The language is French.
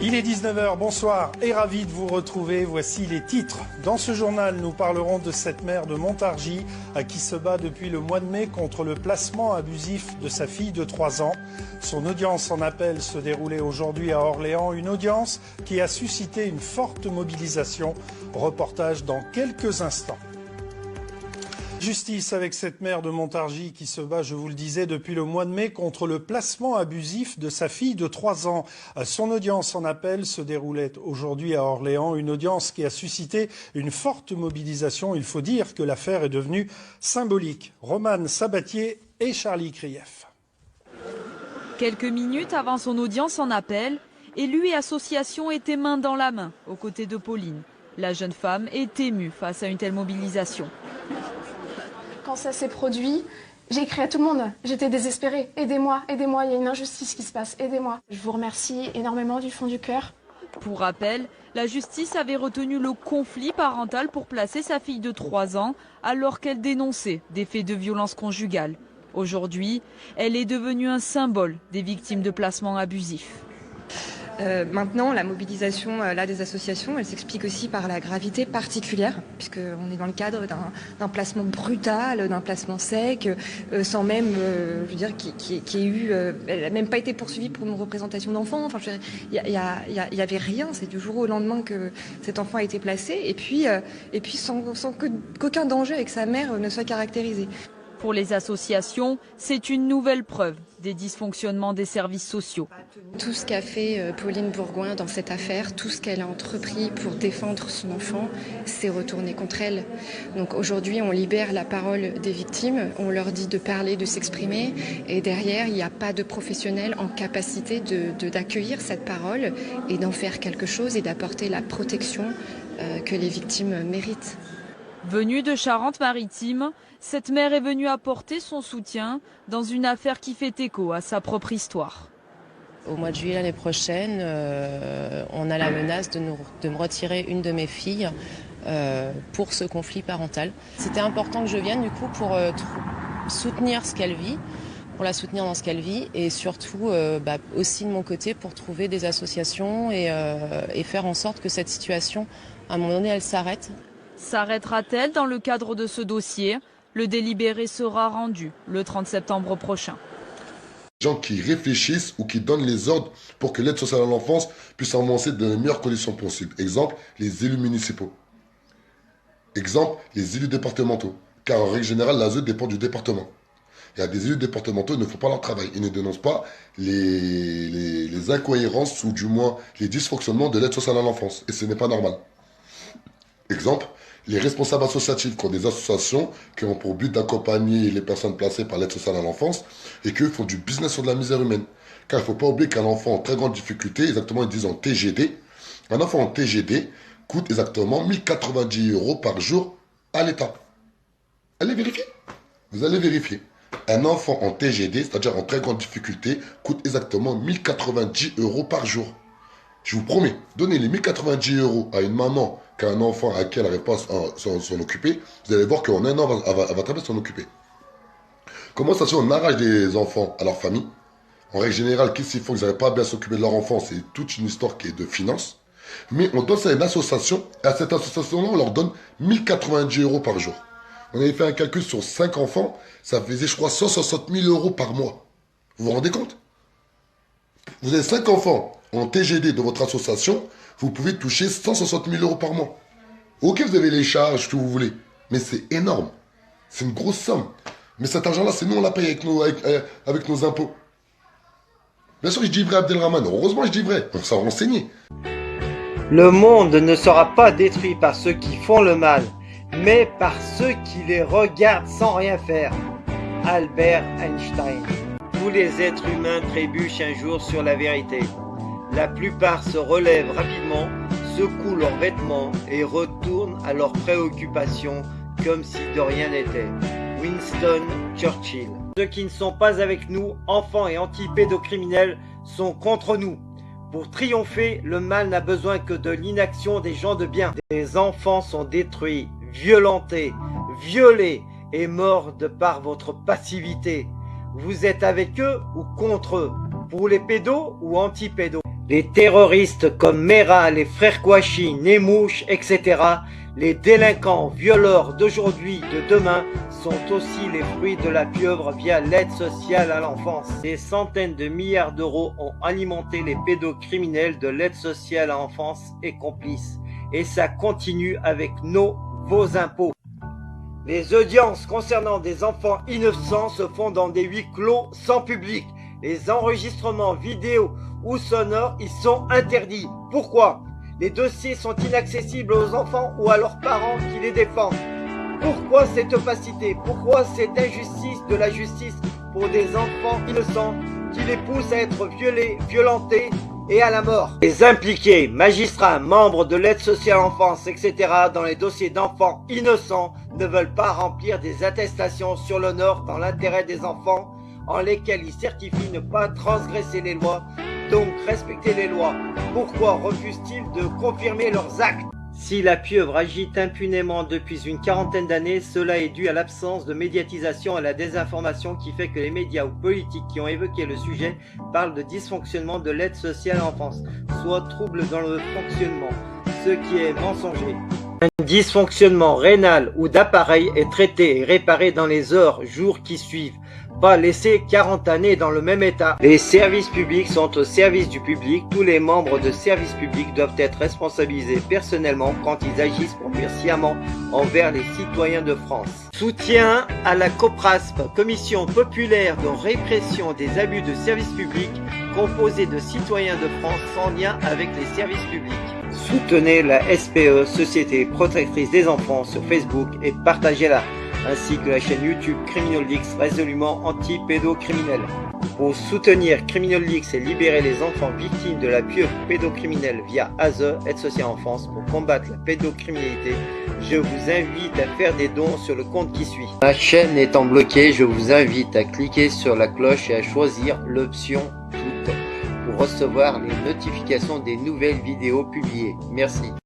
Il est 19 h, bonsoir et ravi de vous retrouver. Voici les titres. Dans ce journal, nous parlerons de cette mère de Montargis qui se bat depuis le mois de mai contre le placement abusif de sa fille de 3 ans. Son audience en appel se déroulait aujourd'hui à Orléans, une audience qui a suscité une forte mobilisation. Reportage dans quelques instants. Justice avec cette mère de Montargis qui se bat, je vous le disais, depuis le mois de mai contre le placement abusif de sa fille de 3 ans. Son audience en appel se déroulait aujourd'hui à Orléans, une audience qui a suscité une forte mobilisation. Il faut dire que l'affaire est devenue symbolique. Romane Sabatier et Charlie Krief. Quelques minutes avant son audience en appel, élus et associations étaient main dans la main aux côtés de Pauline. La jeune femme est émue face à une telle mobilisation. Quand ça s'est produit, j'ai écrit à tout le monde. J'étais désespérée. Aidez-moi, aidez-moi, il y a une injustice qui se passe, aidez-moi. Je vous remercie énormément du fond du cœur. Pour rappel, la justice avait retenu le conflit parental pour placer sa fille de 3 ans alors qu'elle dénonçait des faits de violence conjugale. Aujourd'hui, elle est devenue un symbole des victimes de placements abusifs. Maintenant, la mobilisation des associations, elle s'explique aussi par la gravité particulière, puisqu'on est dans le cadre d'un placement brutal, d'un placement sec, sans même, je veux dire, elle n'a même pas été poursuivie pour une représentation d'enfant. Enfin, il y avait rien. C'est du jour au lendemain que cet enfant a été placé, et puis sans qu'aucun danger avec sa mère ne soit caractérisé. Pour les associations, c'est une nouvelle preuve des dysfonctionnements des services sociaux. Tout ce qu'a fait Pauline Bourgoin dans cette affaire, tout ce qu'elle a entrepris pour défendre son enfant, s'est retourné contre elle. Donc aujourd'hui, on libère la parole des victimes, on leur dit de parler, de s'exprimer, et derrière, il n'y a pas de professionnels en capacité d'accueillir cette parole et d'en faire quelque chose et d'apporter la protection que les victimes méritent. Venue de Charente-Maritime, cette mère est venue apporter son soutien dans une affaire qui fait écho à sa propre histoire. Au mois de juillet l'année prochaine, on a la menace de me retirer une de mes filles pour ce conflit parental. C'était important que je vienne du coup pour soutenir ce qu'elle vit, pour la soutenir dans ce qu'elle vit et surtout aussi de mon côté pour trouver des associations et faire en sorte que cette situation, à un moment donné, elle s'arrête. S'arrêtera-t-elle dans le cadre de ce dossier? Le délibéré sera rendu le 30 septembre prochain. Gens qui réfléchissent ou qui donnent les ordres pour que l'aide sociale à l'enfance puisse avancer dans les meilleures conditions possibles. Exemple, les élus municipaux. Exemple, les élus départementaux. Car en règle générale, l'ASE dépend du département. Il y a des élus départementaux qui ne font pas leur travail. Ils ne dénoncent pas les incohérences ou du moins les dysfonctionnements de l'aide sociale à l'enfance. Et ce n'est pas normal. Exemple, les responsables associatifs qui ont des associations qui ont pour but d'accompagner les personnes placées par l'aide sociale à l'enfance et qui font du business sur de la misère humaine. Car il ne faut pas oublier qu'un enfant en très grande difficulté, exactement ils disent en TGD, un enfant en TGD coûte exactement 1090 € par jour à l'État. Allez vérifier. Vous allez vérifier. Un enfant en TGD, c'est-à-dire en très grande difficulté, coûte exactement 1090 € par jour. Je vous promets, donnez les 1090 € à une maman qui a un enfant à qui elle n'arrive pas à s'en occuper, vous allez voir qu'en un an, elle va très bien s'en occuper. Comment ça se fait on arrache des enfants à leur famille? En règle générale, qu'est-ce qu'ils font? Ils n'arrivent pas à bien s'occuper de leur enfant, c'est toute une histoire qui est de finance. Mais on donne ça à une association, et à cette association-là, on leur donne 1090 € par jour. On avait fait un calcul sur 5 enfants, ça faisait, je crois, 160 000 € par mois. Vous vous rendez compte? Vous avez 5 enfants en TGD de votre association, vous pouvez toucher 160 000 € par mois. Ok, vous avez les charges que vous voulez, mais c'est énorme. C'est une grosse somme. Mais cet argent-là, c'est nous, on la paye avec nos impôts. Bien sûr, je dis vrai, Abdelrahman. Heureusement, je dis vrai. On s'en renseignait. Le monde ne sera pas détruit par ceux qui font le mal, mais par ceux qui les regardent sans rien faire. Albert Einstein. Tous les êtres humains trébuchent un jour sur la vérité. La plupart se relèvent rapidement, secouent leurs vêtements et retournent à leurs préoccupations comme si de rien n'était. Winston Churchill. Ceux qui ne sont pas avec nous, enfants et anti-pédocriminels, sont contre nous. Pour triompher, le mal n'a besoin que de l'inaction des gens de bien. Des enfants sont détruits, violentés, violés et morts de par votre passivité. Vous êtes avec eux ou contre eux? Pour les pédos ou anti-pédos? Les terroristes comme Mera, les frères Kouachi, Nemouche, etc., les délinquants violeurs d'aujourd'hui, de demain, sont aussi les fruits de la pieuvre via l'aide sociale à l'enfance. Des centaines de milliards d'euros ont alimenté les pédocriminels de l'aide sociale à l'enfance et complices. Et ça continue avec vos impôts. Les audiences concernant des enfants innocents se font dans des huis clos sans public. Les enregistrements vidéo ou sonores y sont interdits. Pourquoi ? Les dossiers sont inaccessibles aux enfants ou à leurs parents qui les défendent. Pourquoi cette opacité? Pourquoi cette injustice de la justice pour des enfants innocents qui les pousse à être violés, violentés et à la mort? Les impliqués, magistrats, membres de l'aide sociale à l'enfance, etc. dans les dossiers d'enfants innocents ne veulent pas remplir des attestations sur l'honneur dans l'intérêt des enfants en lesquels ils certifient ne pas transgresser les lois, donc respecter les lois. Pourquoi refusent-ils de confirmer leurs actes? Si la pieuvre agite impunément depuis une quarantaine d'années, cela est dû à l'absence de médiatisation et à la désinformation qui fait que les médias ou politiques qui ont évoqué le sujet parlent de dysfonctionnement de l'aide sociale à l'enfance, soit trouble dans le fonctionnement, ce qui est mensonger. Un dysfonctionnement rénal ou d'appareil est traité et réparé dans les heures, jours qui suivent. Pas laisser 40 années dans le même état. Les services publics sont au service du public. Tous les membres de services publics doivent être responsabilisés personnellement quand ils agissent pour faire sciemment envers les citoyens de France. Soutien à la COPRASP, Commission populaire de répression des abus de services publics, composée de citoyens de France sans lien avec les services publics. Soutenez la SPE, Société Protectrice des Enfants, sur Facebook et partagez-la, ainsi que la chaîne YouTube Criminal-Lix, résolument anti-pédocriminel. Pour soutenir Criminal-Lix et libérer les enfants victimes de la pieuvre pédocriminelle via ASE, Aide sociale en France, pour combattre la pédocriminalité, je vous invite à faire des dons sur le compte qui suit. Ma chaîne étant bloquée, je vous invite à cliquer sur la cloche et à choisir l'option toutes pour recevoir les notifications des nouvelles vidéos publiées. Merci.